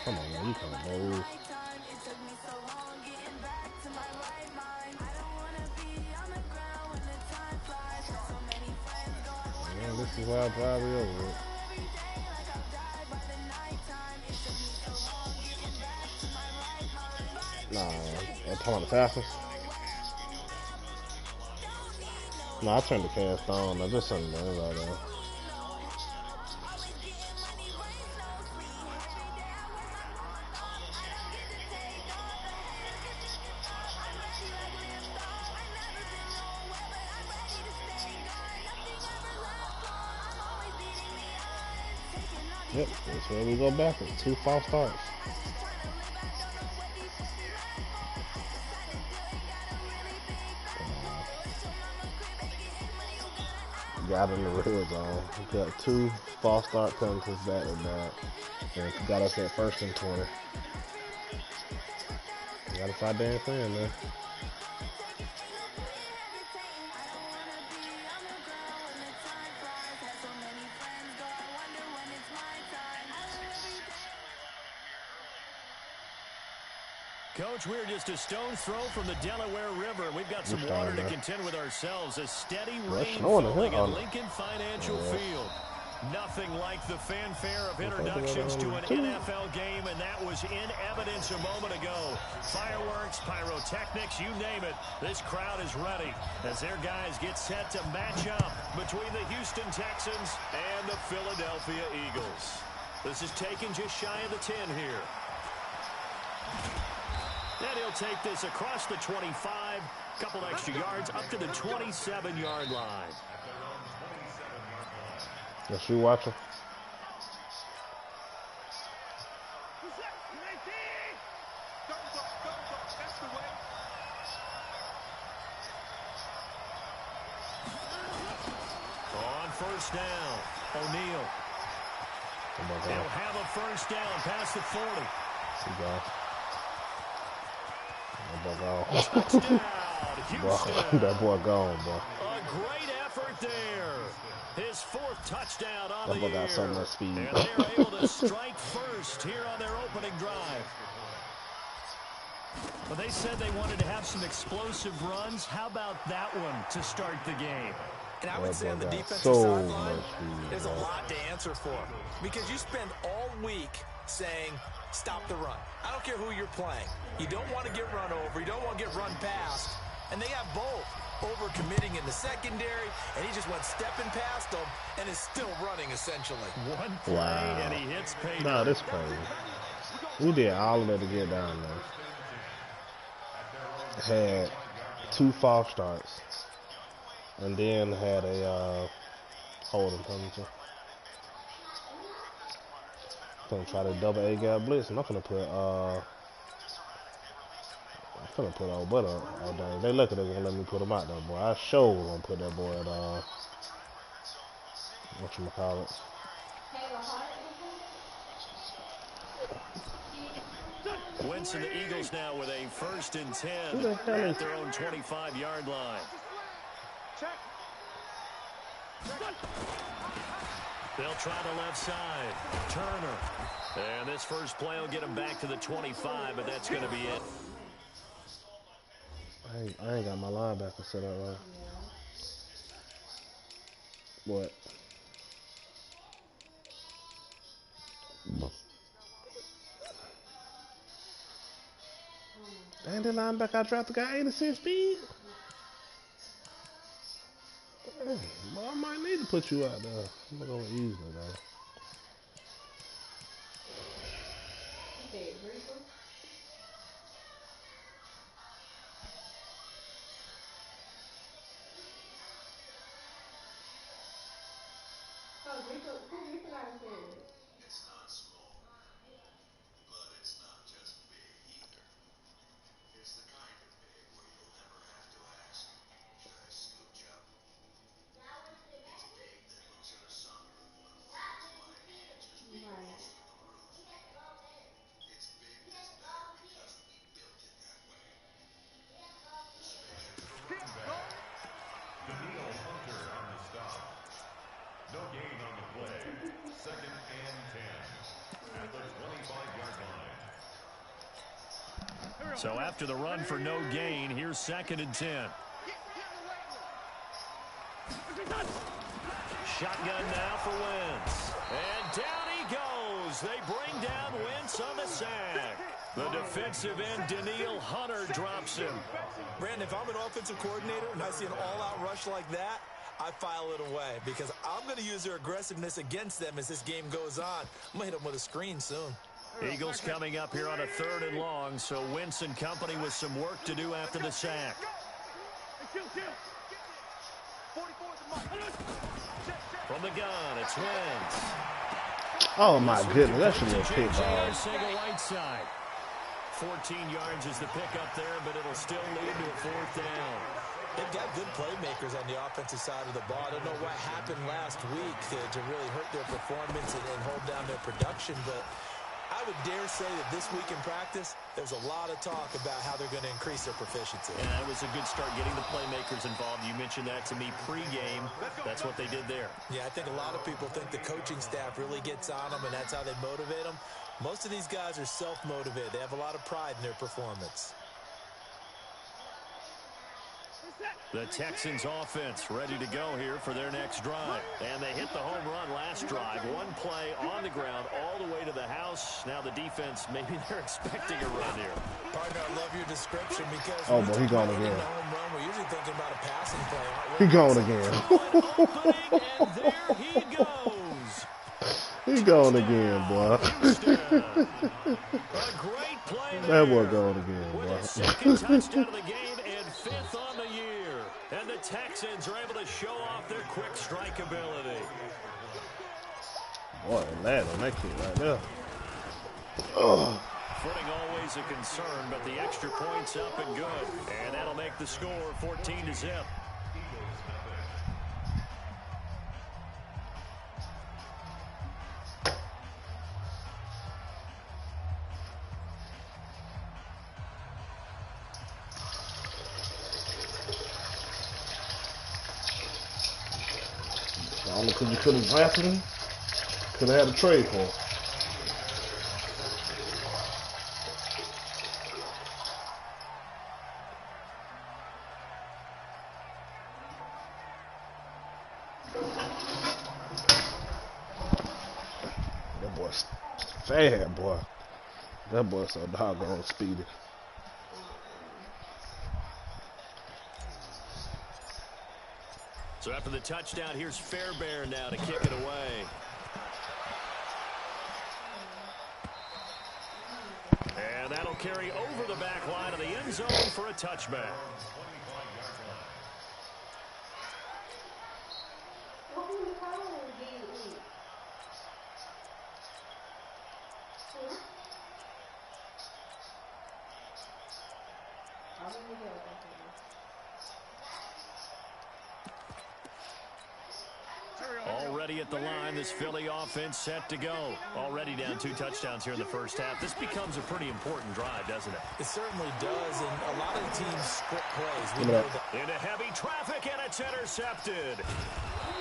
Come on, man. You can't move. Man, this is why I drive you over it. Nah, I'm talking about the Falcons. Nah, I turned the cast on. I just something there right there. Yep, that's where we go backwards. 2 false starts. Got in the red zone. We got 2 false start penalties back to back. And got us at 1st and 20. Gotta start damn clean, man. Coach, we're just a stone's throw from the Delaware River. We've got some water to contend with ourselves. A steady rain falling at Lincoln Financial Field. Nothing like the fanfare of introductions to an NFL game, and that was in evidence a moment ago. Fireworks, pyrotechnics, you name it. This crowd is ready as their guys get set to match up between the Houston Texans and the Philadelphia Eagles. This is taken just shy of the 10 here. And he'll take this across the 25, couple extra yards up to the 27-yard line. Yes, you watching? On first down, O'Neal. They'll have a first down past the 40. Touchdown, Houston. That boy gone, boy. A great effort there. His 4th touchdown on the year. Got so much speed. And they're able to strike first here on their opening drive. Well, they said they wanted to have some explosive runs. How about that one to start the game? And I would say on the defensive sideline, there's a lot to answer for. Because you spend all week saying, stop the run. I don't care who you're playing. You don't want to get run over. You don't want to get run past. And they have both. Over-committing in the secondary, and he just went stepping past them and is still running, essentially. One play, and he hits pay. No, this crazy. We did all of that to get down there. Had 2 false starts. And then had a holding penalty. Gonna try to double A gap blitz, and I'm gonna put old butt up. Oh dang, they lucky they're gonna let me put him out there, boy. I sure was gonna put that boy at whatchamacallit. Wentz and the Eagles now with a 1st and 10 at their own 25-yard line. They'll try the left side. Turner. And this first play will get him back to the 25, but that's going to be it. I ain't got my linebacker set up right. What? Dang, the linebacker I drafted got 86 speed. Well, I might need to put you out there. I'm not gonna easily though. So after the run for no gain, here's 2nd and 10. Shotgun now for Wentz. And down he goes. They bring down Wentz on the sack. The defensive end, Danielle Hunter, drops him. Brandon, if I'm an offensive coordinator and I see an all-out rush like that, I file it away because I'm going to use their aggressiveness against them as this game goes on. I'm going to hit them with a screen soon. Eagles coming up here on a 3rd and long, so Wentz and company with some work to do after the sack. From the gun, it's Wentz. Oh my goodness, that should be a kick ball. 14 yards is the pickup there, but it'll still lead to a 4th down. They've got good playmakers on the offensive side of the ball. I don't know what happened last week to really hurt their performance and hold down their production, but I would dare say that this week in practice, there's a lot of talk about how they're going to increase their proficiency. Yeah, that was a good start getting the playmakers involved. You mentioned that to me pregame. That's what they did there. Yeah, I think a lot of people think the coaching staff really gets on them, and that's how they motivate them. Most of these guys are self-motivated. They have a lot of pride in their performance. The Texans offense ready to go here for their next drive. And they hit the home run last drive. One play on the ground all the way to the house. Now the defense, maybe they're expecting a run here. Partner, I love your description because oh, boy, he gone again. Home run, we're usually thinking about a passing play. He gone again. And there he goes. He gone again, boy. A great play there. That boy gone again, boy. With a 2nd touchdown of the game and 5th on the year. And the Texans are able to show off their quick strike ability. Boy, lad on that kick right there. Oh. Footing always a concern, but the extra point's up and good. And that'll make the score 14-0. Only because you could have drafted him, could have had a trade for him. That boy's fast, boy. That boy's so doggone speedy. So after the touchdown, here's Fairbairn now to kick it away. And that'll carry over the back line of the end zone for a touchback. Already at the line, this Philly offense set to go. Already down 2 touchdowns here in the first half. This becomes a pretty important drive, doesn't it? It certainly does, and a lot of the teams script plays. We know that. Into heavy traffic, and it's intercepted.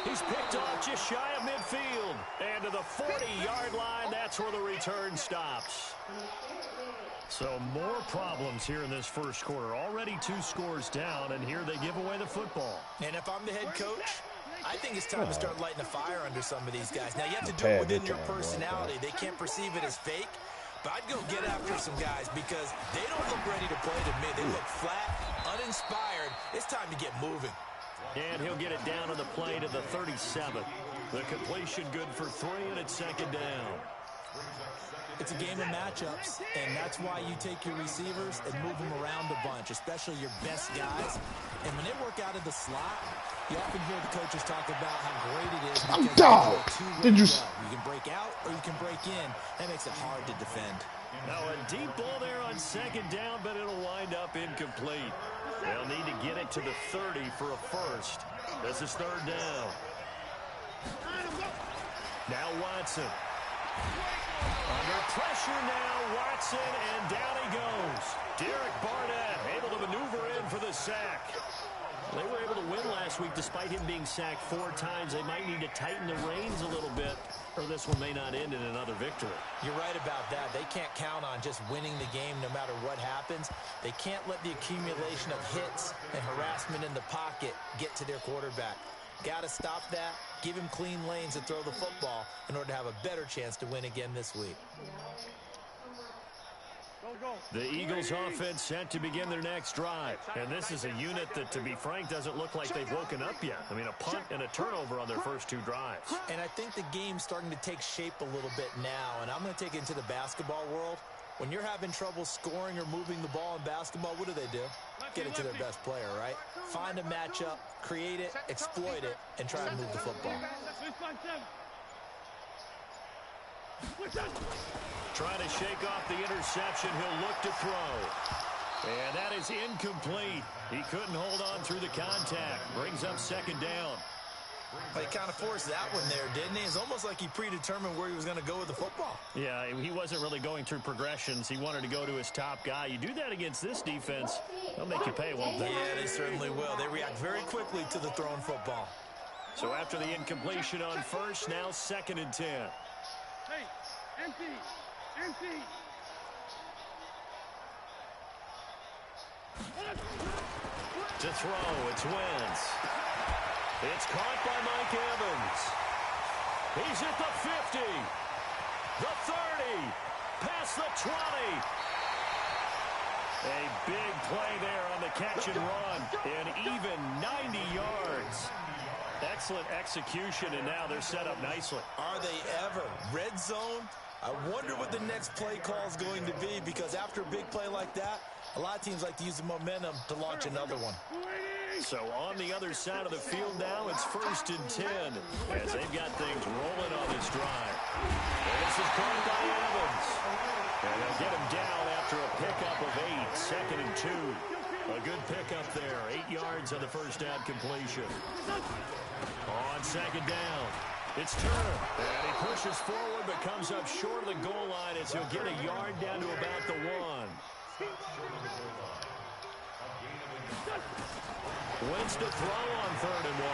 He's picked off just shy of midfield. And to the 40-yard line, that's where the return stops. So more problems here in this first quarter. Already 2 scores down, and here they give away the football. And if I'm the head coach, I think it's time to start lighting a fire under some of these guys. Now, you have to do it within your personality. They can't perceive it as fake, but I'd go get after some guys because they don't look ready to play to me. They look flat, uninspired. It's time to get moving. And he'll get it down on the play to the 37. The completion good for 3, and it's 2nd down. It's a game of matchups, and that's why you take your receivers and move them around a bunch, especially your best guys. And when they work out of the slot, you often hear the coaches talk about how great it is because you can break out or you can break in. That makes it hard to defend. Now a deep ball there on 2nd down, but it'll wind up incomplete. They'll need to get it to the 30 for a first. This is 3rd down. Now Watson. Under pressure now, Watson, and down he goes. Derek Barnett able to maneuver in for the sack. They were able to win last week despite him being sacked 4 times. They might need to tighten the reins a little bit, or this one may not end in another victory. You're right about that. They can't count on just winning the game no matter what happens. They can't let the accumulation of hits and harassment in the pocket get to their quarterback. Got to stop that, give him clean lanes to throw the football in order to have a better chance to win again this week. The Eagles offense set to begin their next drive. And this is a unit that, to be frank, doesn't look like they've woken up yet. I mean, a punt and a turnover on their first 2 drives. And I think the game's starting to take shape a little bit now. And I'm going to take it into the basketball world. When you're having trouble scoring or moving the ball in basketball, what do? Get it to their best player, right? Find a matchup, create it, exploit it, and try to move the football. Trying to shake off the interception. He'll look to throw. And that is incomplete. He couldn't hold on through the contact. Brings up second down. But he kind of forced that one there, didn't he? It's almost like he predetermined where he was going to go with the football. Yeah, he wasn't really going through progressions. He wanted to go to his top guy. You do that against this defense, they'll make you pay, won't they? Yeah, they certainly will. They react very quickly to the thrown football. So after the incompletion on first, now 2nd and 10. Hey, empty. To throw, it's Wentz. It's caught by Mike Evans. He's at the 50, the 30, past the 20. A big play there on the catch and run, and even 90 yards. Excellent execution, and now they're set up nicely. Are they ever? Red zone? I wonder what the next play call is going to be, because after a big play like that, a lot of teams like to use the momentum to launch another one. So on the other side of the field now, it's 1st and 10 as they've got things rolling on this drive. And this is caught by Evans. And they'll get him down after a pickup of 8, 2nd and 2. A good pickup there, 8 yards on the first down completion. On 2nd down, it's Turner. And he pushes forward but comes up short of the goal line as he'll get a yard down to about the 1. Wentz to throw on 3rd and 1.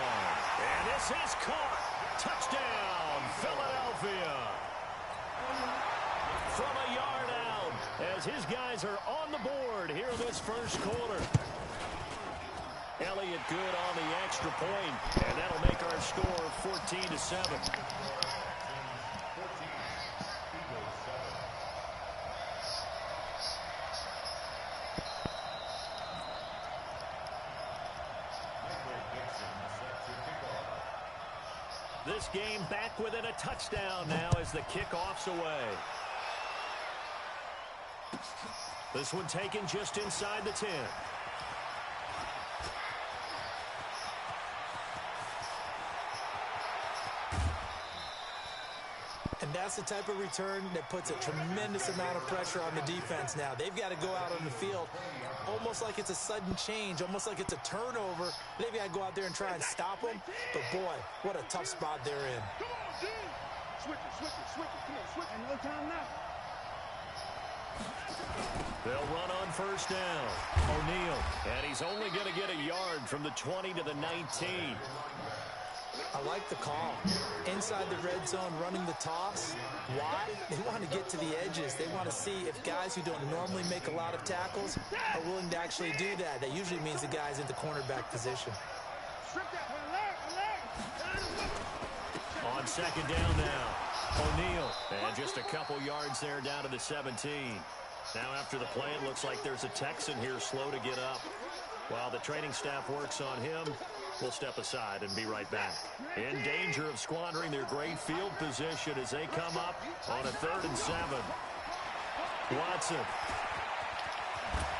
And this is caught. Touchdown, Philadelphia. From a yard out as his guys are on the board here in this first quarter. Elliott good on the extra point, and that'll make our score 14-7. This game back within a touchdown now as the kickoff's away. This one taken just inside the 10. And that's the type of return that puts a tremendous amount of pressure on the defense now. They've got to go out on the field almost like it's a sudden change, almost like it's a turnover. They've got to go out there and try and stop them. But, boy, what a tough spot they're in. Come on, dude. Switch it. Come on, switch it. No time now. They'll run on first down. O'Neal. And he's only going to get a yard from the 20 to the 19. I like the call. Inside the red zone, running the toss. Why? They want to get to the edges. They want to see if guys who don't normally make a lot of tackles are willing to actually do that. That usually means the guy's in the cornerback position. On second down now, O'Neal. And just a couple yards there down to the 17. Now after the play, it looks like there's a Texan here slow to get up. While the training staff works on him, we'll step aside and be right back. In danger of squandering their great field position as they come up on a 3rd and 7. Watson.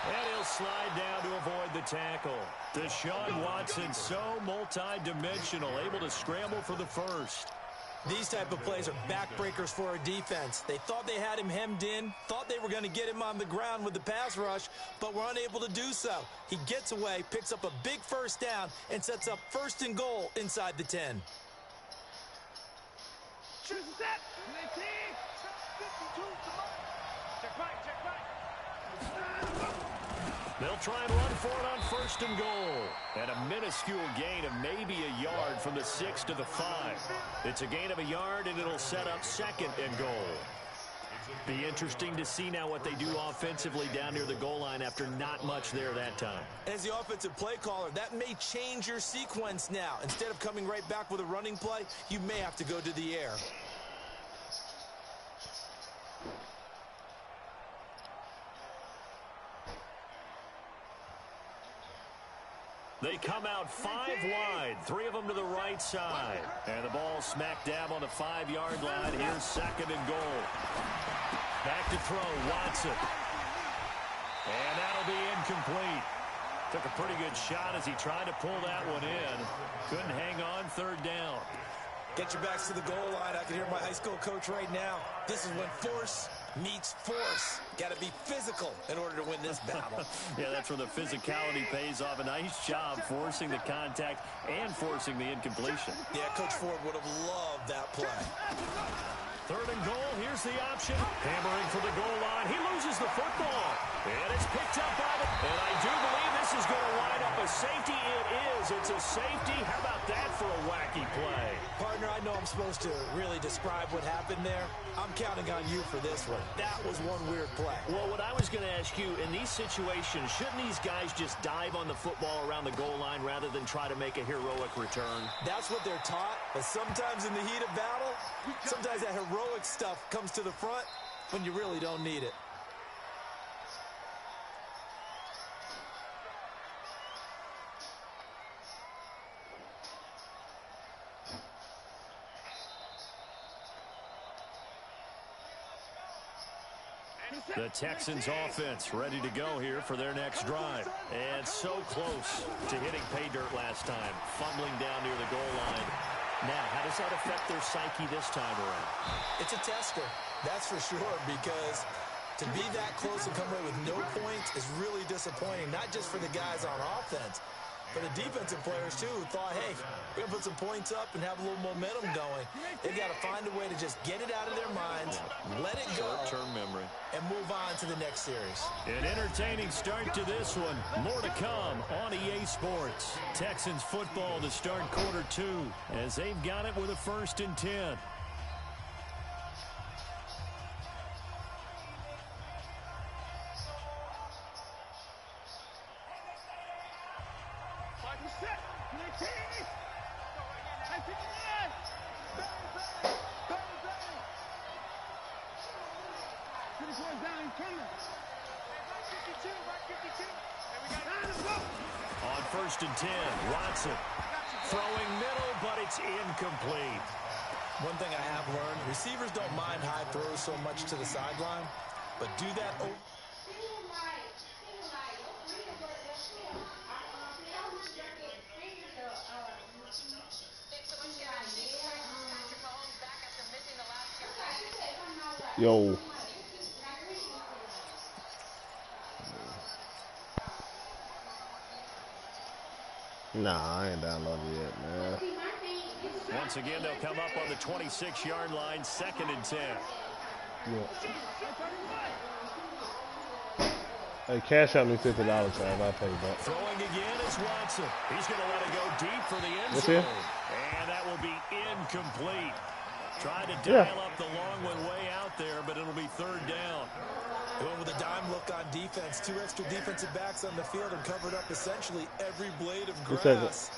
And he'll slide down to avoid the tackle. Deshaun Watson, so multi-dimensional, able to scramble for the first. These type of plays are backbreakers for a defense. They thought they had him hemmed in, thought they were going to get him on the ground with the pass rush, but were unable to do so. He gets away, picks up a big first down, and sets up 1st and goal inside the 10. They'll try and run for it on 1st and goal. And a minuscule gain of maybe a yard from the 6 to the 5. It's a gain of a yard, and it'll set up 2nd and goal. Be interesting to see now what they do offensively down near the goal line after not much there that time. As the offensive play caller, that may change your sequence now. Instead of coming right back with a running play, you may have to go to the air. They come out 5 wide, 3 of them to the right side. And the ball smack dab on the 5-yard line. Here's 2nd and goal. Back to throw, Watson. And that'll be incomplete. Took a pretty good shot as he tried to pull that one in. Couldn't hang on 3rd down. Get your backs to the goal line. I can hear my high school coach right now. This is when force meets force. Got to be physical in order to win this battle. Yeah, that's where the physicality pays off. A nice job forcing the contact and forcing the incompletion. Yeah, Coach Ford would have loved that play. 3rd and goal. Here's the option. Hammering for the goal line. He loses the football. And it's picked up by the... And I do believe this is going to line up a safety. It is. It's a safety. How about that for a wacky play? Partner, I know I'm supposed to really describe what happened there. I'm counting on you for this one. That was one weird play. Well, what I was going to ask you, in these situations, shouldn't these guys just dive on the football around the goal line rather than try to make a heroic return? That's what they're taught, but sometimes in the heat of battle, sometimes that heroic stuff comes to the front when you really don't need it. The Texans offense ready to go here for their next drive. And so close to hitting pay dirt last time. Fumbling down near the goal line. Now, how does that affect their psyche this time around? It's a tester, that's for sure, because to be that close and come away with no points is really disappointing, not just for the guys on offense, but the defensive players, too, who thought, hey, we're going to put some points up and have a little momentum going. They've got to find a way to just get it out of their minds, let it go, short-term memory, and move on to the next series. An entertaining start to this one. More to come on EA Sports. Texans football to start quarter 2 as they've got it with a 1st and 10. On 1st and 10, Watson throwing middle, but it's incomplete. One thing I have learned, receivers don't mind high throws so much to the sideline, but do that over. Yo. Nah, I ain't downloaded yet, man. Once again, they'll come up on the 26-yard line, 2nd and 10. Yeah. Hey, cash out me $50, man. I'll pay you back. Throwing again is Watson. He's going to let it go deep for the end This zone. here? And that will be incomplete. Tried to dial up the long one way out there, but it'll be 3rd down. Going with a dime look on defense. 2 extra defensive backs on the field and covered up essentially every blade of grass.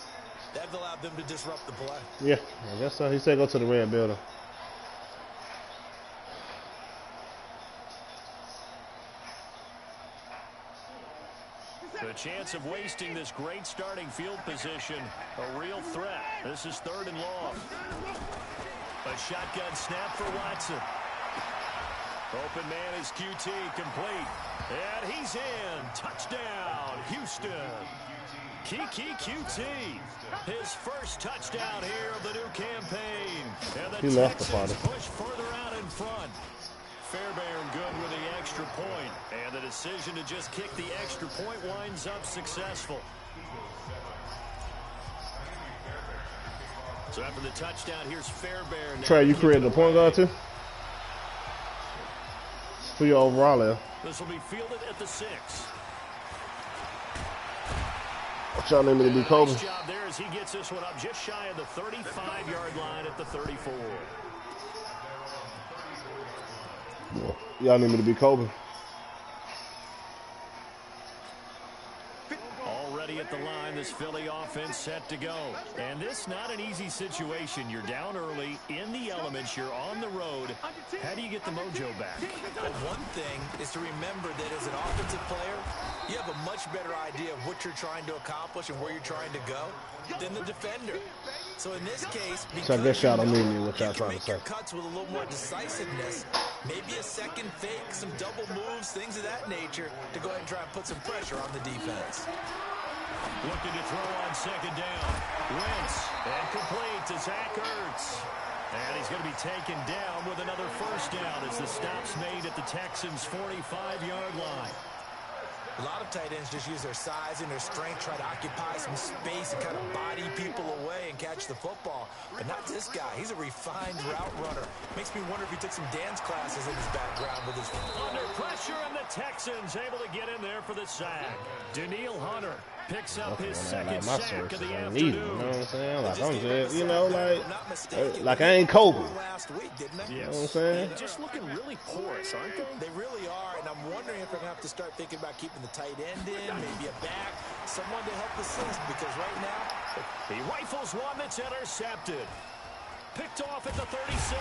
That allowed them to disrupt the play. Yeah, I guess so. He said go to the red building. The chance of wasting this great starting field position, a real threat. This is 3rd and long. A shotgun snap for Watson. Open man is QT, complete. And he's in. Touchdown, Houston. Kiki QT. His first touchdown here of the new campaign. And the Texans push further out in front. Fairbairn good with the extra point. And the decision to just kick the extra point winds up successful. So after the touchdown, here's Fairbairn. Trey, you created the point guard too? Who you overall there? This will be fielded at the 6. What y'all need me to be, Kobe? Nice job there as he gets this one up just shy of the 35-yard line at the 34. Y'all need me to be Kobe? Already at the line, this Philly offense set to go. And this not an easy situation. You're down early, in the elements, you're on the road. How do you get the mojo back? Well, one thing is to remember that as an offensive player, you have a much better idea of what you're trying to accomplish and where you're trying to go than the defender. So in this case, so I guess y'all don't need me what y'all trying to say. Your cuts with a little more decisiveness, maybe a second fake, some double moves, things of that nature to go ahead and try and put some pressure on the defense. Looking to throw on second down. Wentz and complete to Zach Ertz. And he's going to be taken down with another first down as the stop's made at the Texans' 45-yard line. A lot of tight ends just use their size and their strength, try to occupy some space and kind of body people away and catch the football. But not this guy. He's a refined route runner. Makes me wonder if he took some dance classes in his background with his... Under pressure, and the Texans able to get in there for the sack. Daniil Hunter picks up his second sack of the afternoon. You know what I'm saying? Like, I'm just, you know, like I ain't Kobe. Last week, didn't they? You know what I'm saying? Just looking really porous, aren't they? They really are, and I'm wondering if they're going to have to start thinking about keeping the tight end in, maybe a back, someone to help assist, because right now... He rifles one that's intercepted. Picked off at the 36.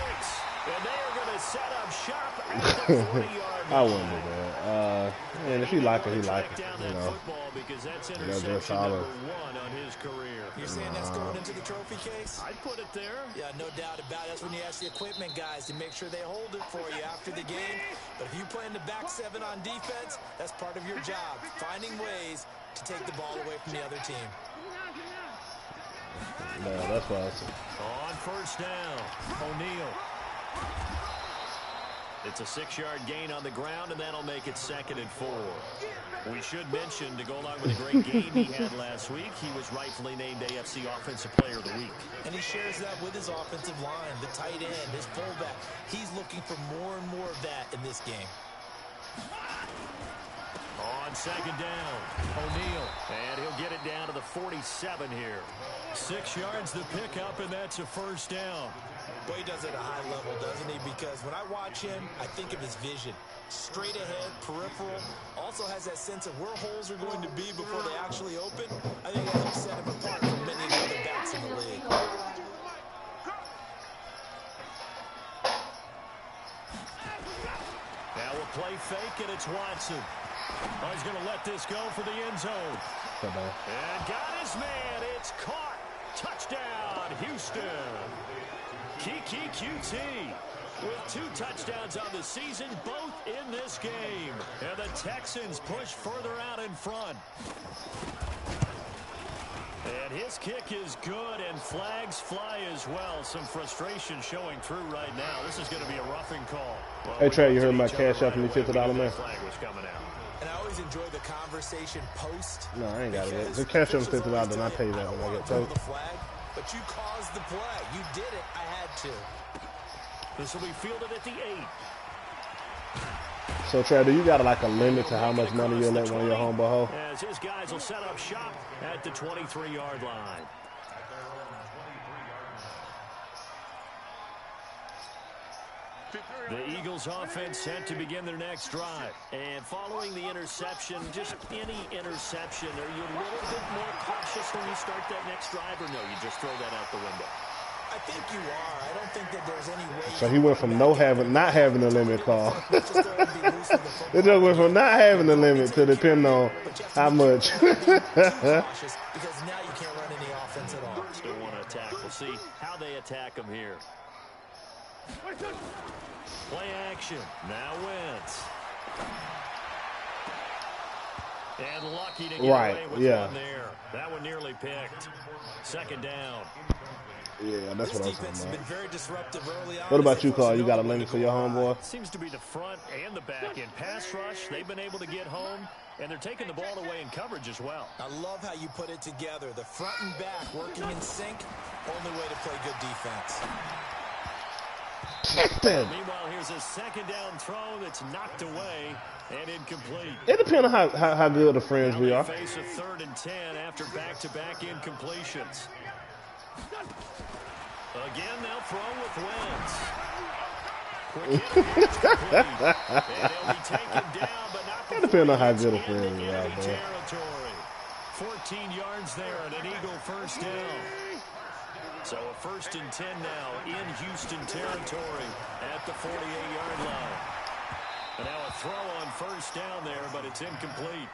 And they are going to set up shop at the 40-yard line. I wouldn't do that. And if he like it, he like it. You know. Because that's interception number 1 on his career. You're saying that's going into the trophy case? I'd put it there. Yeah, no doubt about it. That's when you ask the equipment guys to make sure they hold it for you after the game. But if you play in the back 7 on defense, that's part of your job. Finding ways to take the ball away from the other team. No, that's what I said. On first down, O'Neal. It's a 6-yard gain on the ground, and that'll make it 2nd and 4. We should mention, to go along with a great game he had last week, he was rightfully named AFC Offensive Player of the Week. And he shares that with his offensive line, the tight end, his fullback. He's looking for more and more of that in this game. On second down, O'Neal, and he'll get it down to the 47 here. 6 yards to pick up, and that's a first down. Boy, he does it at a high level, doesn't he? Because when I watch him, I think of his vision. Straight ahead, peripheral. Also has that sense of where holes are going to be before they actually open. I think that helps set him apart from many of the other backs in the league. Now a play fake, and it's Watson. Oh, he's going to let this go for the end zone. And got his man. It's caught. Touchdown, Houston. Kiki QT with 2 touchdowns on the season, both in this game. And the Texans push further out in front. And his kick is good, and flags fly as well. Some frustration showing through right now. This is going to be a roughing call. Well, hey, Trey, you heard my cash up in the $50 man? Flag was coming out. And I always enjoy the conversation post. No, I ain't got it. Just cash up $50, then I pay that when I get paid. The flag, but you caused the play. You did it. I had to. This will be fielded at the 8. So, Trey, do you got like a limit to how much money you'll let one of your homeboy hold? As his guys will set up shop at the 23-yard line. The Eagles offense set to begin their next drive. And following the interception, just any interception, are you a little bit more cautious when you start that next drive, or no, you just throw that out the window? I think you are. I don't think that there's any way. So he went from not having a limit call. It just went from not having a limit to depending on how much. Because now you can't run any offense at all. Still want to attack. We'll see how they attack him here. Play action. Now Wentz. And lucky to get away with one there. That one nearly picked. 2nd down. Yeah, that's what I was talking Has been very disruptive early on. What about you, Carl? You got a limit for your homeboy? Seems to be the front and the back end. Pass rush, they've been able to get home, and they're taking the ball away in coverage as well. I love how you put it together. The front and back working in sync. Only way to play good defense. Meanwhile, here's a second down throw that's knocked away and incomplete. It depends on how good of friends we are. Face a 3rd and 10 after back-to-back incompletions. Again, they'll throw with Wentz. Quick hit, complete. And he'll be taken down, but not It depends on how good of friends we are, bro. 14 yards there and an Eagle first down. So a 1st and 10 now in Houston territory at the 48-yard line. And now a throw on 1st down there, but it's incomplete.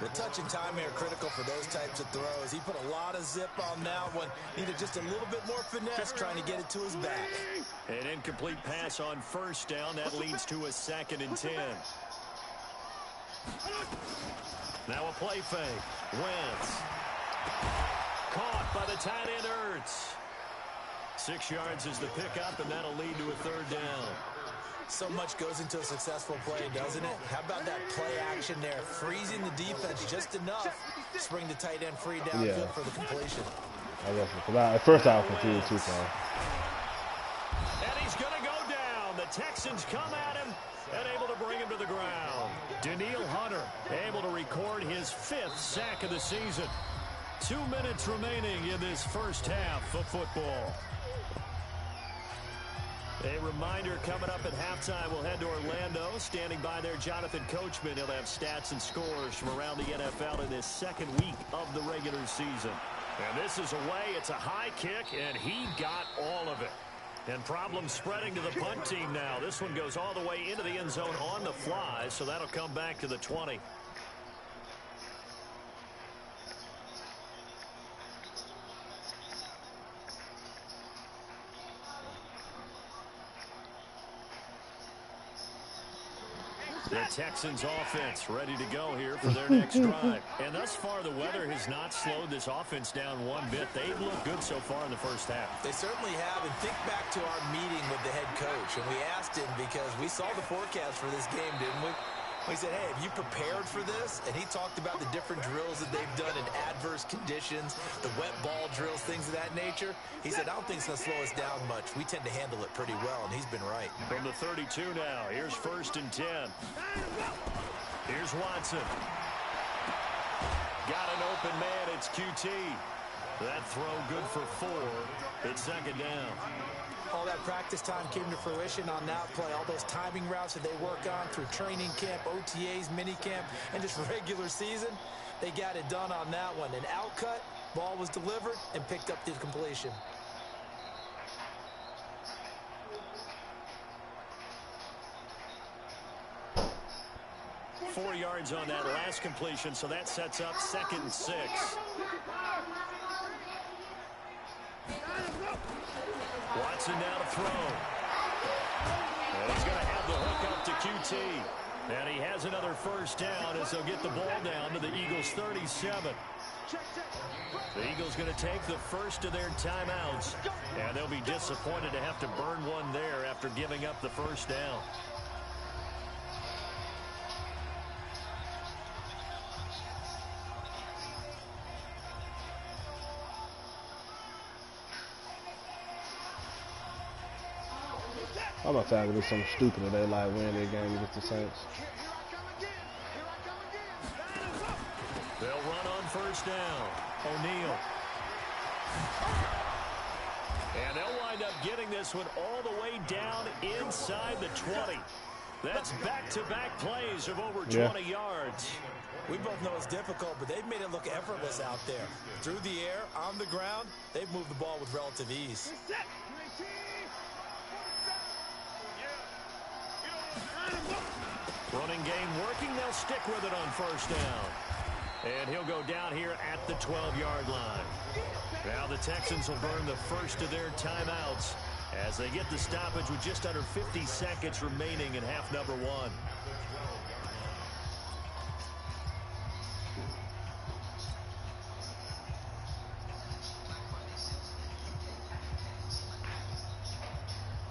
The touch and timing are critical for those types of throws. He put a lot of zip on that one. Needed just a little bit more finesse trying to get it to his back. An incomplete pass on 1st down. That leads to a 2nd and 10. Now a play fake. Wentz. Caught by the tight end Ertz. 6 yards is the pickup, and that'll lead to a 3rd down. So much goes into a successful play, doesn't it? How about that play action there? Freezing the defense just enough to bring the tight end free downfield for the completion. I guess at first I was confused too far. And he's going to go down. The Texans come at him and able to bring him to the ground. Daniil Hunter able to record his 5th sack of the season. 2 minutes remaining in this first half of football. A reminder coming up at halftime, we'll head to Orlando. Standing by there, Jonathan Coachman. He'll have stats and scores from around the NFL in this 2nd week of the regular season. And this is away. It's a high kick, and he got all of it. And problems spreading to the punt team now. This one goes all the way into the end zone on the fly, so that'll come back to the 20. The Texans offense ready to go here for their next drive. And thus far, the weather has not slowed this offense down one bit. They've looked good so far in the first half. They certainly have. And think back to our meeting with the head coach. And we asked him because we saw the forecast for this game, didn't we? We said, hey, have you prepared for this? And he talked about the different drills that they've done in adverse conditions, the wet ball drills, things of that nature. He said, I don't think it's going to slow us down much. We tend to handle it pretty well, and he's been right. From the 32 now, here's 1st and 10. Here's Watson. Got an open man, it's QT. That throw good for 4. It's 2nd down. All that practice time came to fruition on that play. All those timing routes that they work on through training camp, OTAs, minicamp, and just regular season, they got it done on that one. An outcut, ball was delivered, and picked up the completion. Four yards on that last completion, so that sets up 2nd and 6. Watson now to throw. And he's going to have the hook up to QT. And he has another 1st down as they'll get the ball down to the Eagles' 37. The Eagles going to take the first of their timeouts. And they'll be disappointed to have to burn one there after giving up the 1st down. I'm not trying to do something stupid if they like win their game against the Saints. They'll run on 1st down. O'Neal. And they'll wind up getting this one all the way down inside the 20. That's back-to-back plays of over 20 yards. We both know it's difficult, but they've made it look effortless out there. Through the air, on the ground, they've moved the ball with relative ease. Running game working. They'll stick with it on 1st down. And he'll go down here at the 12-yard line. Now the Texans will burn the first of their timeouts as they get the stoppage with just under 50 seconds remaining in half number 1.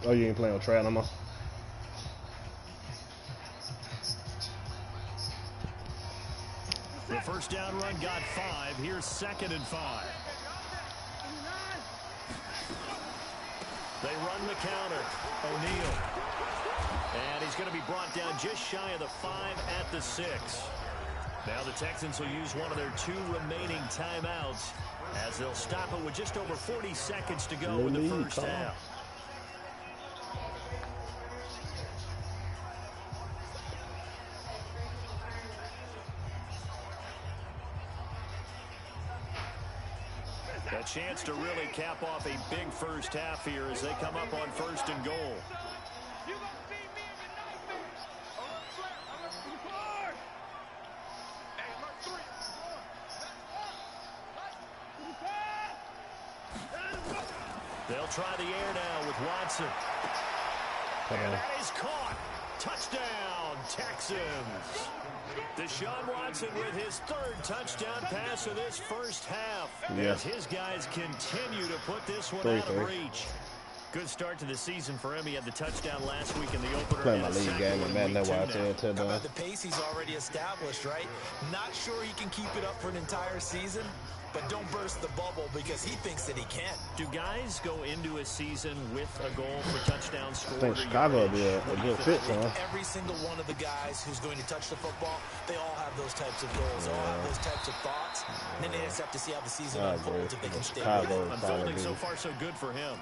Oh, you ain't playing with Trey no more? The 1st down run got 5. Here's 2nd and 5. They run the counter. O'Neal. just shy of the 5 at the 6. Now the Texans will use one of their 2 remaining timeouts as they'll stop it with just over 40 seconds to go in the first half. A chance to really cap off a big first half here as they come up on 1st and goal. They'll try the air now with Watson. And that is caught. Touchdown, Texans. Deshaun Watson with his 3rd touchdown pass of this first half. As his guys continue to put this one out of reach. Good start to the season for him. He had the touchdown last week in the opener. Playing my league game and man, that's why I said to them. The pace he's already established, right? Not sure he can keep it up for an entire season, but don't burst the bubble because he thinks that he can. Do guys go into a season with a goal for touchdown score? I think Chicago would be a good fit for him. Every single one of the guys who's going to touch the football, they all have those types of goals. They all have those types of thoughts. And then they just have to see how the season unfolds if they can stay with it. Unfolding so far so good for him.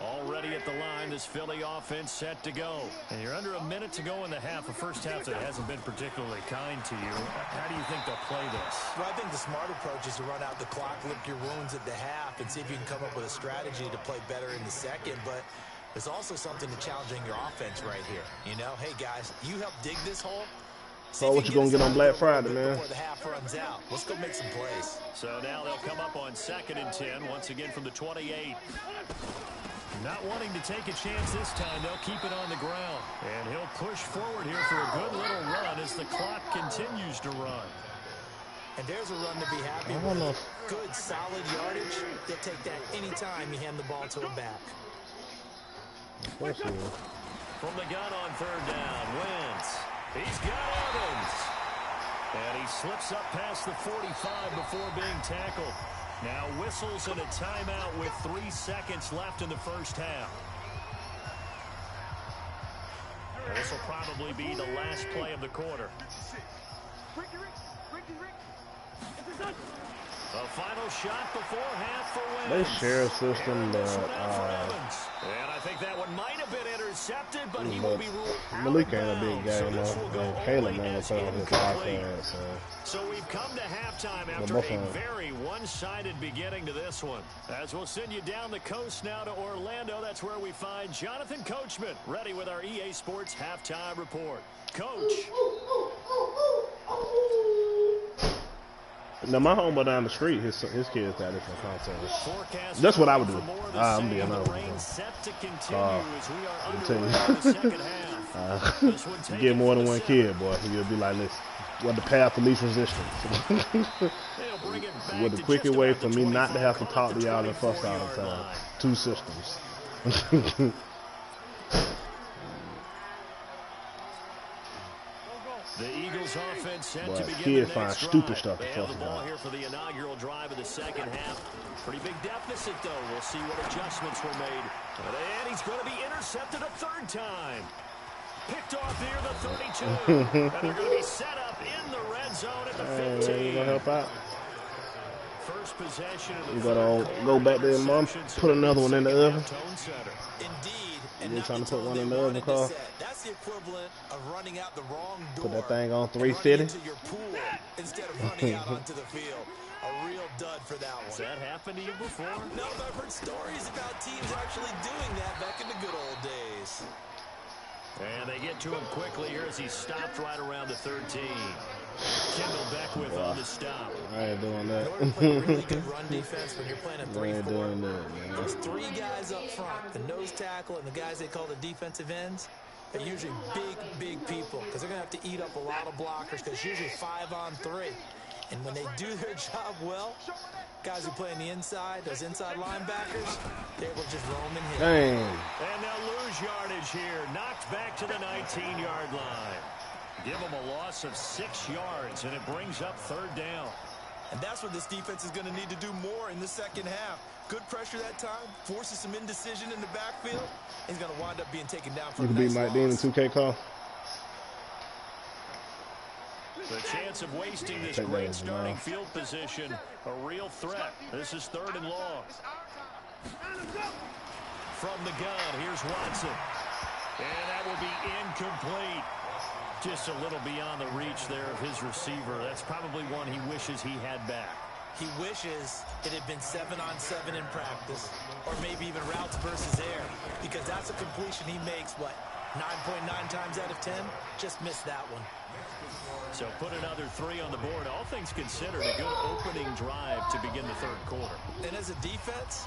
Already at the line, this Philly offense set to go. And you're under a minute to go in the half, a first half that hasn't been particularly kind to you. How do you think they'll play this? Well, I think the smart approach is to run out the clock, lick your wounds at the half, and see if you can come up with a strategy to play better in the second. But there's also something to challenging your offense right here. You know, hey, guys, you help dig this hole. So what you going to get on Black Friday, man? Before the half runs out. Let's go make some plays. So now they'll come up on 2nd and 10, once again from the 28. Not wanting to take a chance this time, they'll keep it on the ground. And he'll push forward here for a good little run as the clock continues to run. And there's a run to be happy with. Good, solid yardage. They'll take that anytime you hand the ball to a back. From the gun on 3rd down, Wentz. He's got Evans. And he slips up past the 45 before being tackled. Now whistles and a timeout with 3 seconds left in the first half. This will probably be the last play of the quarter. A final shot before half for Wentz. They share a system, but and I think that one might have been intercepted, but he will be ruled out. Malik ain't a big game, though. Caleb man will play on his iPad, so we've come to halftime after a very one-sided beginning to this one. As we'll send you down the coast now to Orlando, that's where we find Jonathan Coachman ready with our EA Sports halftime report. Coach. Now, my homeboy down the street, his kids got different concepts. That's what I would do. I'm being honest. You get more than one kid, boy. You'll be like, listen, what the path of least resistance? What the quickest way for me not to have to talk to y'all and fuss all the time. 2 systems. The Eagles offense set to begin kids the find next stupid drive. stuff to They have fuss the ball about. here for the inaugural drive of the second half. Pretty big deficit, though. We'll see what adjustments were made. And he's going to be intercepted a 3rd time. Picked off near the 32. And they're going to be set up in the red zone at the 15. You gonna help out? First possession of the You gotta go back there, Mom. Put another one in the oven. Indeed. You trying to put one in the oven, Carl? That's the equivalent of running out the wrong door. Put that thing on 350. Into your pool instead of running out onto the field. A real dud for that one. Has that happened to you before? No, I've heard stories about teams actually doing that back in the good old days. And they get to him quickly here as he stopped right around the 13. Kendall Beckwith on the stop. I ain't doing that. In order to play really good run defense when you're playing a 3-4, I ain't doing that, man. those 3 guys up front, the nose tackle and the guys they call the defensive ends, they're usually big people because they're going to have to eat up a lot of blockers because it's usually 5-on-3. And when they do their job well, guys who play on the inside, those inside linebackers, they will just roam and hit. Dang. And they'll lose yardage here. Knocked back to the 19-yard line. Give them a loss of 6 yards, and it brings up 3rd down. And that's what this defense is going to need to do more in the second half. Good pressure that time, forces some indecision in the backfield. He's going to wind up being taken down for a nice loss. You can beat Mike Dean in 2K call. The chance of wasting this great starting field position, a real threat. This is 3rd and long. From the gun, here's Watson. And that will be incomplete. Just a little beyond the reach there of his receiver. That's probably one he wishes he had back. He wishes it had been 7-on-7 in practice, or maybe even routes versus air, because that's a completion he makes, what, 9.9 times out of 10? Just missed that one. So put another 3 on the board. All things considered, a good opening drive to begin the 3rd quarter. And as a defense,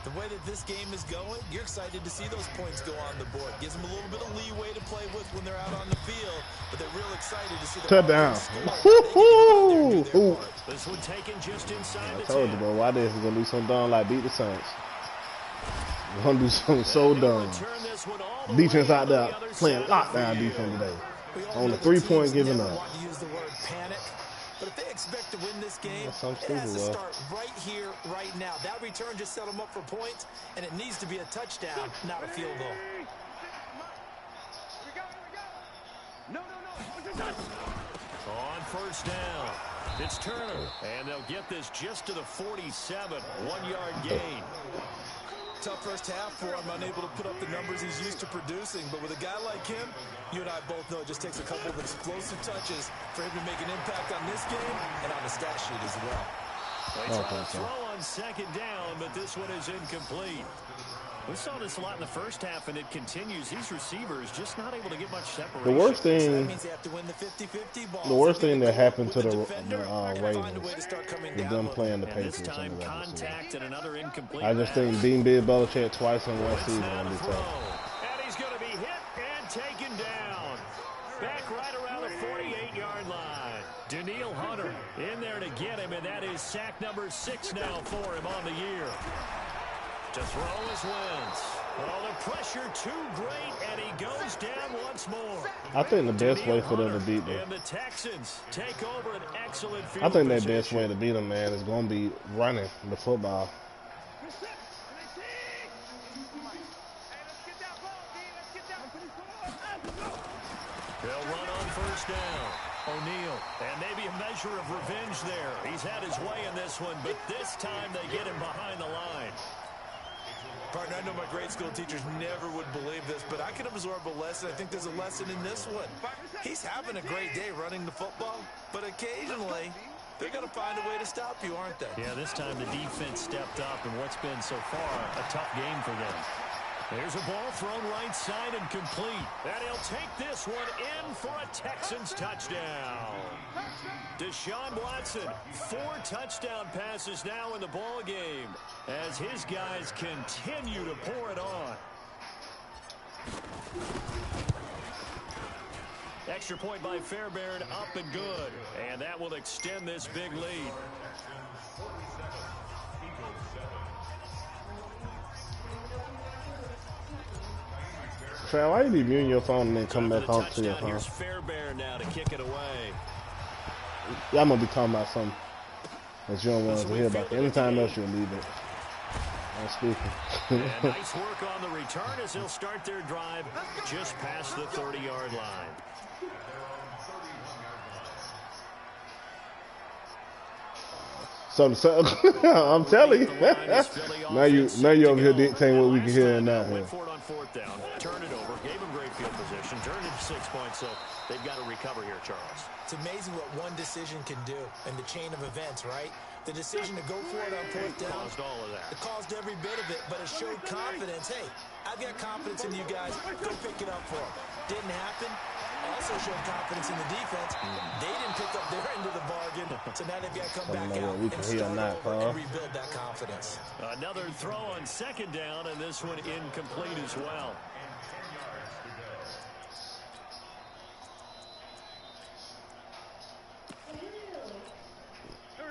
the way that this game is going, you're excited to see those points go on the board. Gives them a little bit of leeway to play with when they're out on the field, but they're real excited to see the touchdown. This one taken just inside the 10. I told you, bro, why they gonna do something dumb like beat the Saints? We're gonna do something so dumb. Defense out there playing lockdown defense today. On the 3-point giving up. But if they expect to win this game, it has to start right here, right now. That return just set them up for points, and it needs to be a touchdown, not a field goal. On 1st down, it's Turner, and they'll get this just to the 47, 1-yard gain. Tough first half for him, unable to put up the numbers he's used to producing. But with a guy like him, you and I both know it just takes a couple of explosive touches for him to make an impact on this game and on the stat sheet as well. They try to throw on 2nd down, but this one is incomplete. We saw this a lot in the first half, and it continues. These receivers just not able to get much separation. The worst thing, so that means they have to win the 50-50 ball. The worst thing that happened to the Ravens is them playing the Patriots. Time, contact and another incomplete I just think beating Bill Belichick twice in one season will be tough. And he's going to be hit and taken down. Back right around the 48-yard line. Daniil Hunter in there to get him, and that is sack number 6 now for him on the year. To throw his wins. Oh, the pressure too great, and he goes down once more. I think the best way for them to beat them. And the Texans take over an excellent field I think the position. best way to beat them, man, is going to be running the football. They'll run on 1st down. O'Neal, and maybe a measure of revenge there. He's had his way in this one, but this time they get him behind the line. Partner, I know my grade school teachers never would believe this, but I can absorb a lesson. I think there's a lesson in this one. He's having a great day running the football, but occasionally they're going to find a way to stop you, aren't they? Yeah, this time the defense stepped up in what's been so far a tough game for them. There's a ball thrown right side and complete. And he'll take this one in for a Texans touchdown. Deshaun Watson, 4 touchdown passes now in the ball game as his guys continue to pour it on. Extra point by Fairbairn, up and good. And that will extend this big lead. Trav, why you be muting your phone and then come back home to your phone? Here's Fairbairn now to kick it away. Y'all gonna be talking about something that you don't want to hear about. Anytime else you'll leave it. I'm speaking. Nice work on the return as they'll start their drive just past the 30-yard line. So I'm telling you. now you over here dictating what we can hear and not hear. Went for it on 4th down, turned it over, gave him great field position, turned it to 6 points, so they've got to recover here, Charles. It's amazing what one decision can do in the chain of events, right? The decision to go for it on 4th down. Caused all of that. It caused every bit of it, but it showed confidence. Hey, I've got confidence in you guys. Go pick it up for them. Didn't happen. Also showed confidence in the defense. They didn't pick up their end of the bargain, so now they've got to come back out and start over and rebuild that confidence. Another throw on 2nd down, and this one incomplete as well.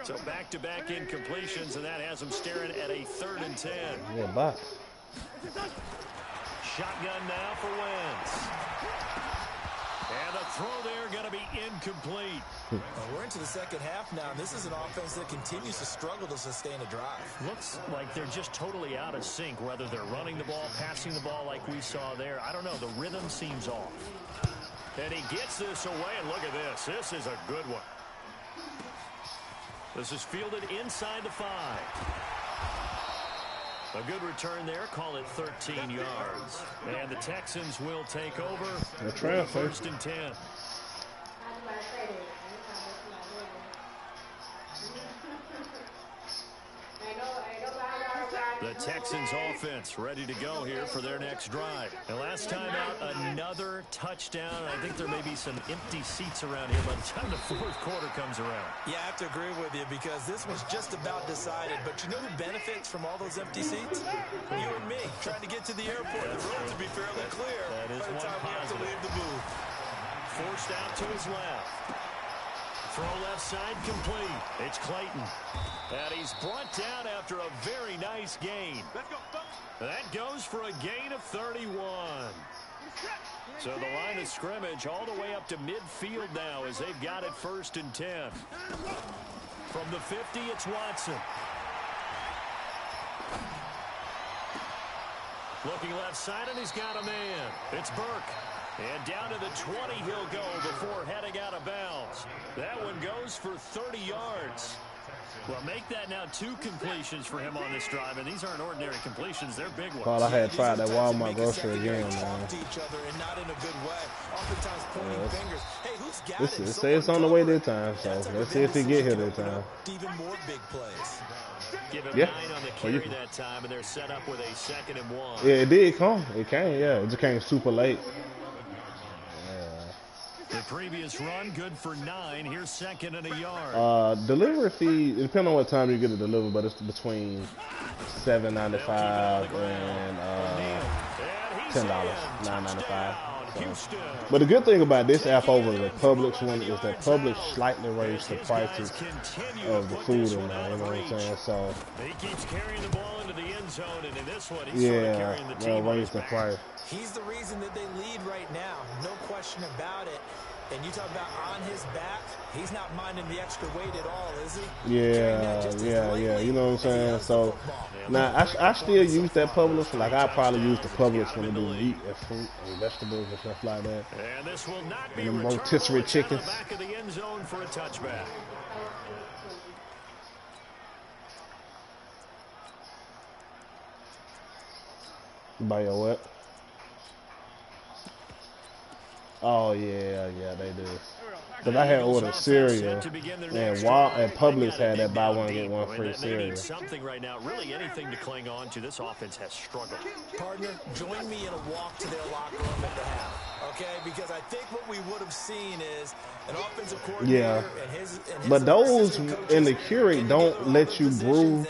So back-to-back incompletions, and that has them staring at a 3rd and 10. Yeah, box. Shotgun now for Wentz. And the throw there going to be incomplete. We're into the second half now, and this is an offense that continues to struggle to sustain a drive. Looks like they're just totally out of sync, whether they're running the ball, passing the ball like we saw there. I don't know. The rhythm seems off. And he gets this away, and look at this. This is a good one. This is fielded inside the 5. A good return there. Call it 13 yards. And the Texans will take over. First and 10. The Texans offense ready to go here for their next drive. And last time out, another touchdown. I think there may be some empty seats around here by the time the fourth quarter comes around. Yeah, I have to agree with you because this was just about decided. But you know who benefits from all those empty seats? You and me, trying to get to the airport. The road to be fairly clear that is by the time we have to leave the booth. Forced out to his left. Throw left side complete. It's Clayton. And he's brought down after a very nice gain. That goes for a gain of 31. So the line of scrimmage all the way up to midfield now as they've got it first and 10. From the 50, it's Watson. Looking left side, and he's got a man. It's Burke. And down to the 20 he'll go before heading out of bounds. That one goes for 30 yards. Well, make that now 2 completions for him on this drive, and these aren't ordinary completions. They're big ones. Thought I had tried that Walmart grocery again, man. It says it's on the way this time, so let's see if he get here this time. Even more big plays. Give him 9 on the carry that time, and they're set up with a 2nd and 1. Yeah, it did come. It came, yeah. It just came super late. The previous run, good for 9. Here's 2nd and a yard. Delivery fee, it depends on what time you get it delivered, but it's between $7.95 and $10, $9.95. So. But the good thing about this app over the Publix one is that Publix slightly raised the prices of the food in there, you know what I'm saying? So he keeps carrying the ball into the end zone, and in this one, he's sort of carrying the team. Yeah, raised the price. He's the reason that they lead right now, no question about it. And you talk about on his back, he's not minding the extra weight at all, is he? Yeah, you know what I'm saying? So, now, I still use that Publix. Like, I probably use the Publix when I do meat and fruit and vegetables and stuff like that. And this will not be and the rotisserie chickens. Back of the end zone for a touchback. By your what? Oh yeah, they do. Because I had ordered cereal, and Publix had that buy one get one free cereal. Something right now, really anything to cling on to. This offense has struggled. Partner, join me in a walk to their locker room at the half, okay? Because I think what we would have seen is an offensive coordinator and his but those in the Curate don't let you brew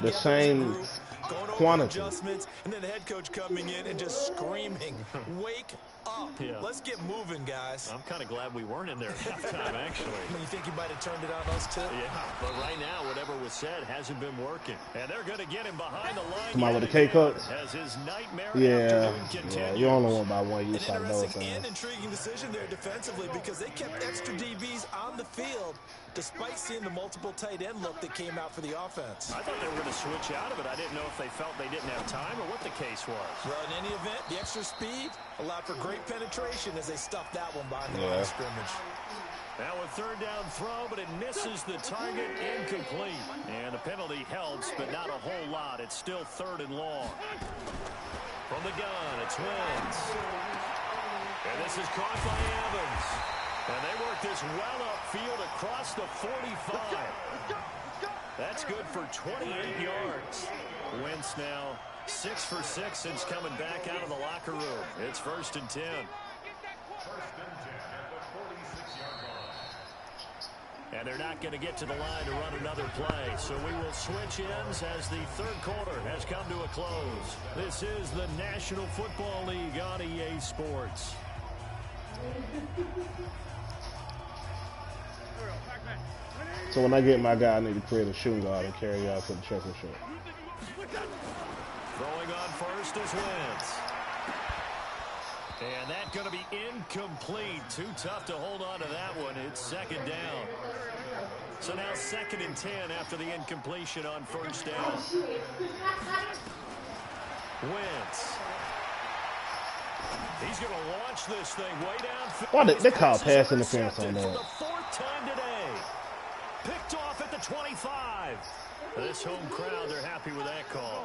the same quantity. Adjustments, and then the head coach coming in and just screaming, "Wake up! Yeah. Let's get moving, guys." I'm kind of glad we weren't in there at halftime, actually. You think you might have turned it on us too? Yeah, but right now, whatever was said hasn't been working, and they're going to get him behind the line. Somebody with the K-cuts. As his nightmare Yeah, you only want by one. You An interesting and intriguing decision there defensively because they kept extra DBs on the field despite seeing the multiple tight end look that came out for the offense. I thought they were going to switch out of it. I didn't know if they felt they didn't have time or what the case was. Well, in any event, the extra speed allowed for great penetration as they stuffed that one behind the line of scrimmage. Now a 3rd down throw, but it misses the target, incomplete. And the penalty helps, but not a whole lot. It's still 3rd and long. From the gun, it's Wentz. And this is caught by Evans. And they work this well upfield across the 45. That's good for 28 yards. Wentz now 6 for 6 since coming back out of the locker room. It's 1st and 10. And they're not going to get to the line to run another play. So we will switch ends as the 3rd quarter has come to a close. This is the National Football League on EA Sports. So when I get my guy, I need to create a shooting guard and carry out to the checker short. Throwing on first is Wentz. And that's going to be incomplete. Too tough to hold on to that one. It's second down. So now 2nd and 10 after the incompletion on first down. Wentz. He's going to launch this thing way down. Why they call pass interference on that? For the 4th time today. Picked off at the 25. This home crowd, they're happy with that call.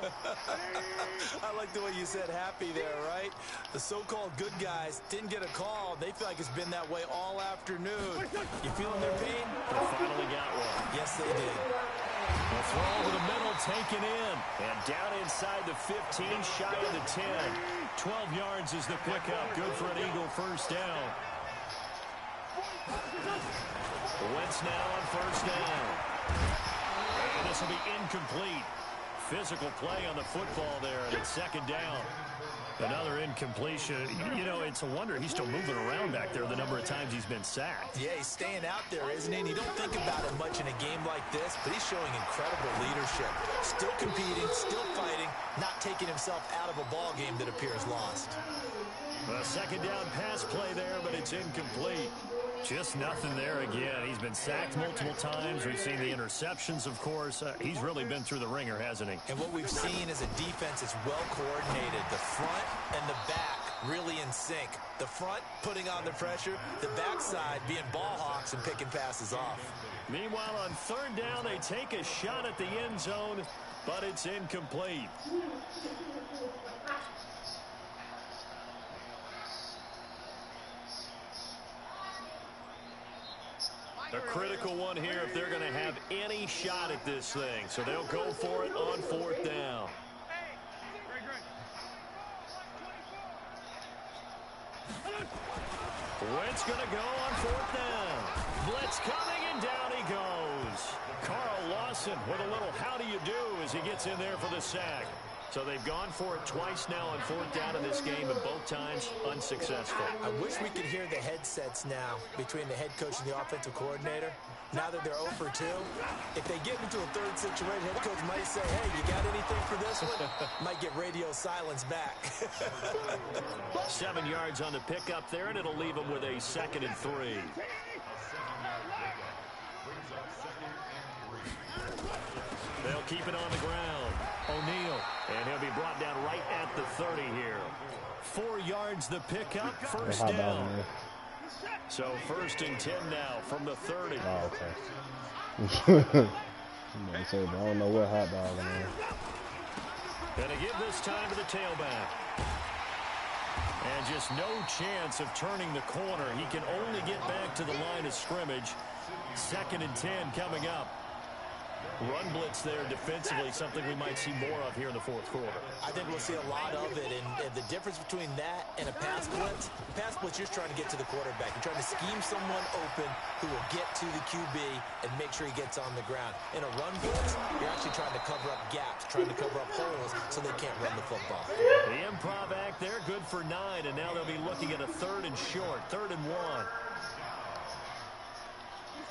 I like the way you said happy there, right? The so-called good guys didn't get a call. They feel like it's been that way all afternoon. You feeling their pain? They finally got one. Yes, they did. The throw over the middle, taken in. And down inside the 15, shy of the 10. 12 yards is the pickup. Good for an Eagle first down. Wentz now on first down. And this will be incomplete. Physical play on the football there, and it's second down. Another incompletion. You know, it's a wonder he's still moving around back there the number of times he's been sacked. Yeah, he's staying out there, isn't he? And you don't think about it much in a game like this, but he's showing incredible leadership. Still competing, still fighting, not taking himself out of a ball game that appears lost. A second down pass play there, but it's incomplete. Just nothing there again. He's been sacked multiple times. We've seen the interceptions, of course. He's really been through the ringer, hasn't he? And what we've seen is a defense that's well coordinated. The front and the back really in sync. The front putting on the pressure. The backside being ball hawks and picking passes off. Meanwhile, on third down, they take a shot at the end zone, but it's incomplete. A critical one here if they're going to have any shot at this thing. So they'll go for it on fourth down. Wentz going to go on fourth down. Blitz coming, and down he goes. Carl Lawson with a little how do you do as he gets in there for the sack. So they've gone for it twice now on fourth down in this game, and both times unsuccessful. I wish we could hear the headsets now between the head coach and the offensive coordinator. Now that they're 0 for 2, if they get into a third situation, head coach might say, hey, you got anything for this one? Might get radio silence back. 7 yards on the pickup there, and it'll leave them with a 2nd and 3. They'll keep it on the ground. O'Neal, and he'll be brought down right at the 30 here. 4 yards the pickup, first down. So 1st and 10 now from the 30. Oh, okay. I don't know what hot dog in there. Gonna give this time to the tailback. And just no chance of turning the corner. He can only get back to the line of scrimmage. 2nd and 10 coming up. Run blitz there defensively, something we might see more of here in the fourth quarter. I think we'll see a lot of it, and the difference between that and a pass blitz, you're trying to get to the quarterback. You're trying to scheme someone open who will get to the QB and make sure he gets on the ground. In a run blitz, you're actually trying to cover up gaps, trying to cover up holes so they can't run the football. The improv act there, good for 9, and now they'll be looking at a 3rd and short, 3rd and 1.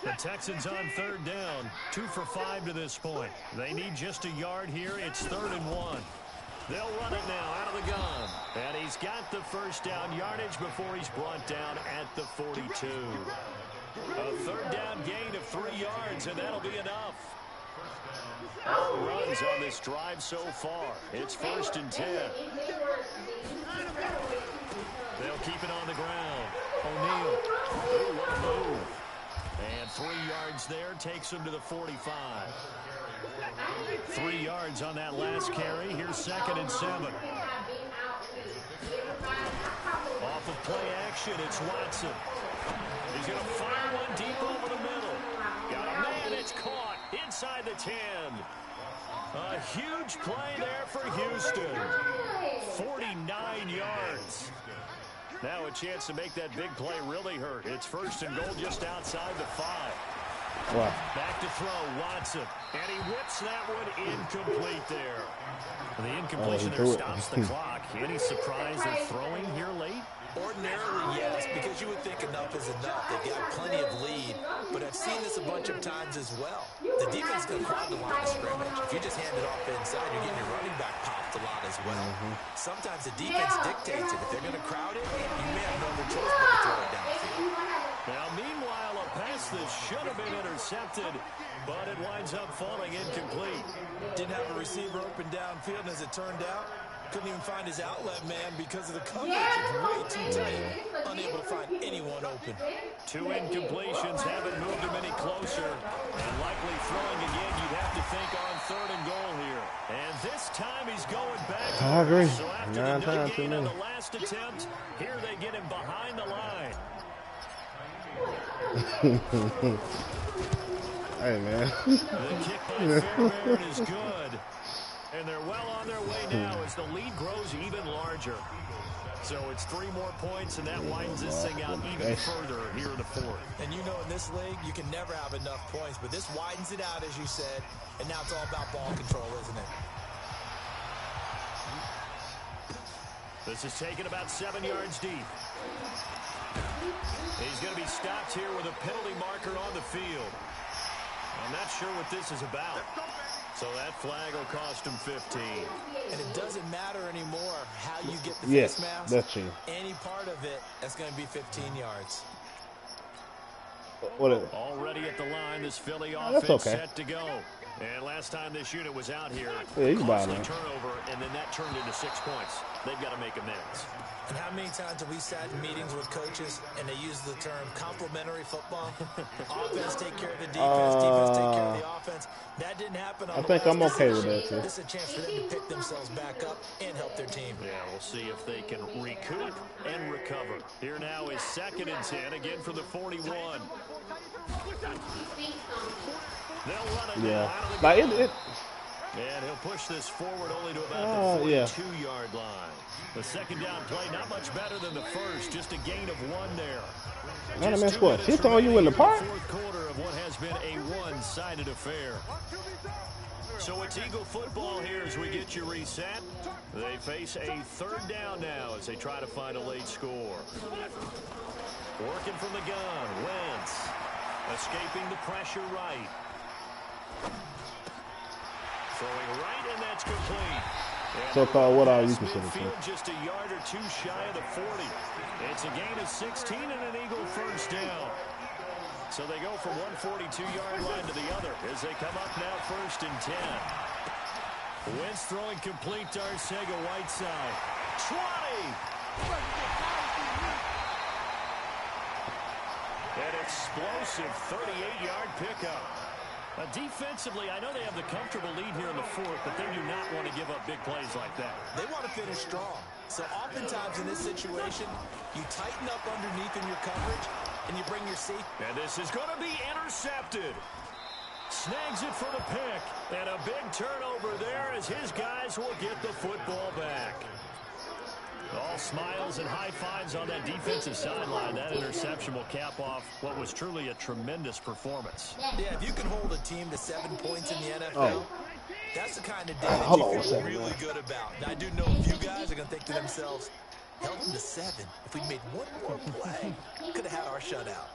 The Texans on 3rd down, 2 for 5 to this point. They need just a yard here. It's 3rd and 1. They'll run it now out of the gun. And he's got the first down yardage before he's brought down at the 42. A 3rd down gain of 3 yards, and that'll be enough. All runs on this drive so far. It's 1st and 10. They'll keep it on the ground. O'Neal. Ooh, what a move. And 3 yards there takes him to the 45. 3 yards on that last carry. Here's 2nd and 7. Off of play action, it's Watson. He's going to fire one deep over the middle. Got a man, it's caught inside the 10. A huge play there for Houston. 49 yards. Now a chance to make that big play really hurt. It's 1st and goal just outside the 5. Wow. Back to throw, Watson. And he whips that one incomplete there. The incompletion there stops the clock. Any surprise they're throwing here late? Ordinarily, yes, because you would think enough is enough. They've got plenty of lead, but I've seen this a bunch of times as well. The defense is going to clog the line of scrimmage. If you just hand it off inside, you're getting your running back popped a lot as well. Sometimes the defense dictates it. If they're going to crowd it, you may have no other choice but to throw it downfield. Now, meanwhile, a pass that should have been intercepted, but it winds up falling incomplete. Didn't have a receiver open downfield, and as it turned out, couldn't even find his outlet man because of the coverage. It's way too tight. Unable to find anyone open. 2 incompletions haven't moved him any closer. And likely throwing again, you'd have to think on 3rd and goal here. And this time he's going back. I agree. So after 9 the times too gain on many. the last attempt, here they get him behind the line. Hey, man. The kick by Fairbairn is good. And they're well on their way now as the lead grows even larger. So it's 3 more points, and that widens this thing out even further here in the 4th. And you know, in this league, you can never have enough points, but this widens it out, as you said, and now it's all about ball control, isn't it? This is taken about 7 yards deep. He's going to be stopped here with a penalty marker on the field. I'm not sure what this is about. So that flag will cost him 15. And it doesn't matter anymore how you get the Yes, face mask. that's true. Any part of it, that's going to be 15 yards. What is it? Already at the line, this Philly That's offense okay. set to go. And last time this unit was out here, Yeah, you can buy costly that. turnover, and then that turned into 6 points. They've got to make amends. And how many times have we sat in meetings with coaches and they use the term complementary football? Offense take care of the defense, defense take care of the offense. That didn't happen on I the think I'm last okay with possession. that, too. This is a chance for them to pick themselves back up and help their team. Yeah, we'll see if they can recoup and recover. Here now is 2nd and 10, again for the 41. They'll run it Yeah. out of the Like, gun. it And he'll push this forward only to about the 42-yard line. The 2nd down play, not much better than the first, just a gain of 1 there. Man, Just man, 2 squad. minutes Hit on you in the remaining park? 4th quarter of what has been a one-sided affair. So it's Eagle football here as we get you reset. They face a 3rd down now as they try to find a late score. Working from the gun, Wentz. Escaping the pressure right. Throwing right, and that's complete. And So-called, what are you considered? midfield just a yard or 2 shy of the 40. It's a gain of 16 and an Eagle 1st down. So they go from 142-yard line to the other as they come up now 1st and 10. Wentz throwing complete to Arcega-Whiteside. 20! An explosive 38-yard pickup. Defensively, I know they have the comfortable lead here in the 4th, but they do not want to give up big plays like that. They want to finish strong. So oftentimes in this situation, you tighten up underneath in your coverage, and you bring your safety. And this is going to be intercepted. Snags it for the pick. And a big turnover there as his guys will get the football back. All smiles and high fives on that defensive sideline. That interception will cap off what was truly a tremendous performance. Yeah, if you can hold a team to 7 points in the NFL, that's the kind of day that Hold you on, feel really good about. And I do know a few guys are going to think to themselves, held them to 7. If we made 1 more play, could have had our shutout.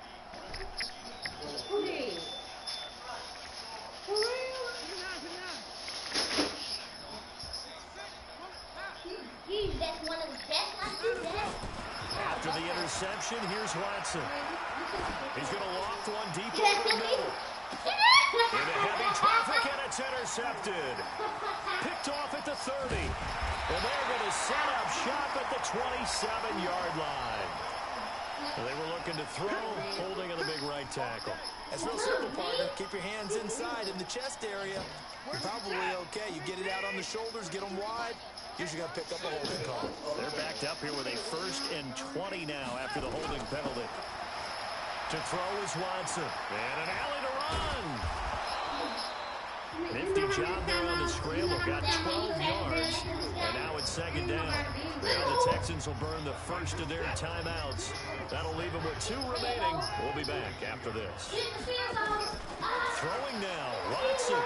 After the interception, here's Watson. He's going to loft one deep over the middle. Into heavy traffic, and it's intercepted. Picked off at the 30. And they're going to set up shop at the 27-yard line. They were looking to throw, holding on the big right tackle. That's real simple, partner. Keep your hands inside in the chest area. You're probably okay. You get it out on the shoulders, get them wide. Usually going to pick up a holding call. They're backed up here with a 1st and 20 now after the holding penalty. To throw is Watson. And an alley to run. Nifty job there on the scramble. Got 12 yards. And now it's 2nd down. Now the Texans will burn the first of their timeouts. That'll leave them with 2 remaining. We'll be back after this. Throwing now. Watson.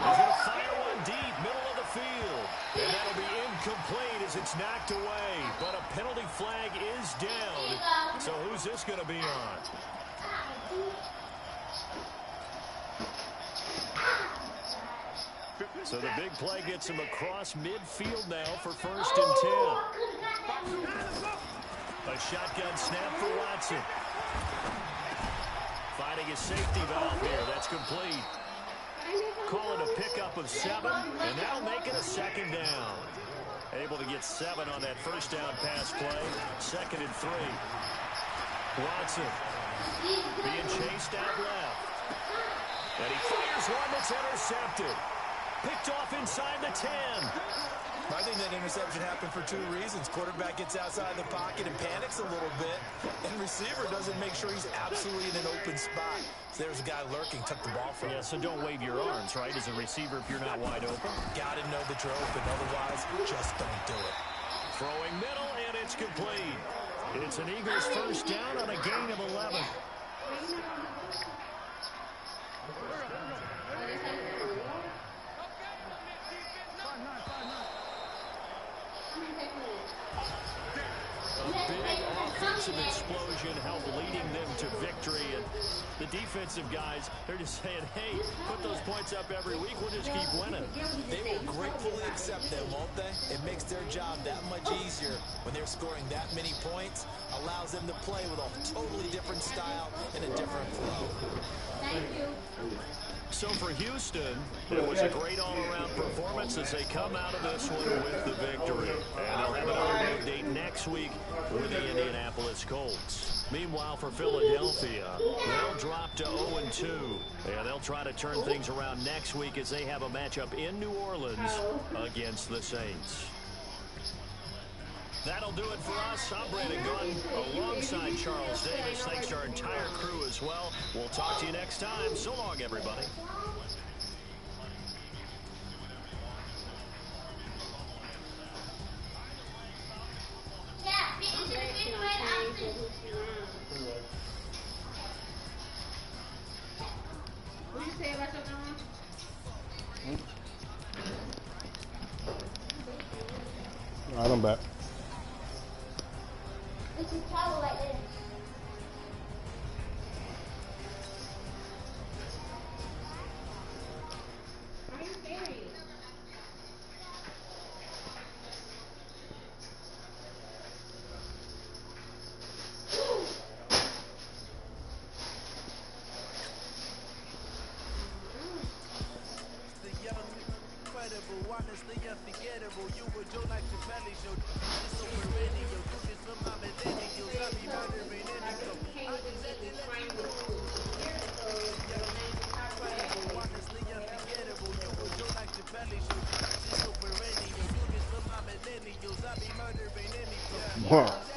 He's going to fire one deep, middle of the field. And that'll be incomplete as it's knocked away. But a penalty flag is down. So who's this going to be on? So the big play gets him across midfield now for 1st and 10. A shotgun snap for Watson. Finding a safety valve here. That's complete. Call it a pickup of 7, and that'll make it a 2nd down. Able to get 7 on that 1st down pass play. 2nd and 3. Watson being chased out left. And he fires one that's intercepted. Picked off inside the 10. I think that interception happened for 2 reasons. Quarterback gets outside the pocket and panics a little bit. And receiver doesn't make sure he's absolutely in an open spot. So there's a guy lurking, took the ball from him. Yeah, so don't wave your arms, right, as a receiver if you're not wide open. Got to know that you're open. Otherwise, just don't do it. Throwing middle, and it's complete. It's an Eagles 1st down on a gain of 11. Offensive explosion helped leading them to victory, and the defensive guys, they're just saying, hey, put those points up every week, we'll just keep winning. They will gratefully accept them, won't they? It makes their job that much easier when they're scoring that many points, allows them to play with a totally different style and a different flow. Thank you. So for Houston, it was a great all-around performance as they come out of this one with the victory. And they'll have another game date next week with the Indianapolis Colts. Meanwhile, for Philadelphia, they'll drop to 0-2. And they'll try to turn things around next week as they have a matchup in New Orleans against the Saints. That'll do it for us. I'm Brandon Gunn alongside Charles Davis. Thanks to our entire crew as well. We'll talk to you next time. So long, everybody. What did you say about your mom? All right, I'm back. It's a towel like this. Are you serious? Honestly unforgettable. You would do like the belly show. This over radio. Do this for my millennials. I be murdering anything. Honestly unforgettable. You would do like the belly show. This over radio. Do this for my millennials. I be murdering anything.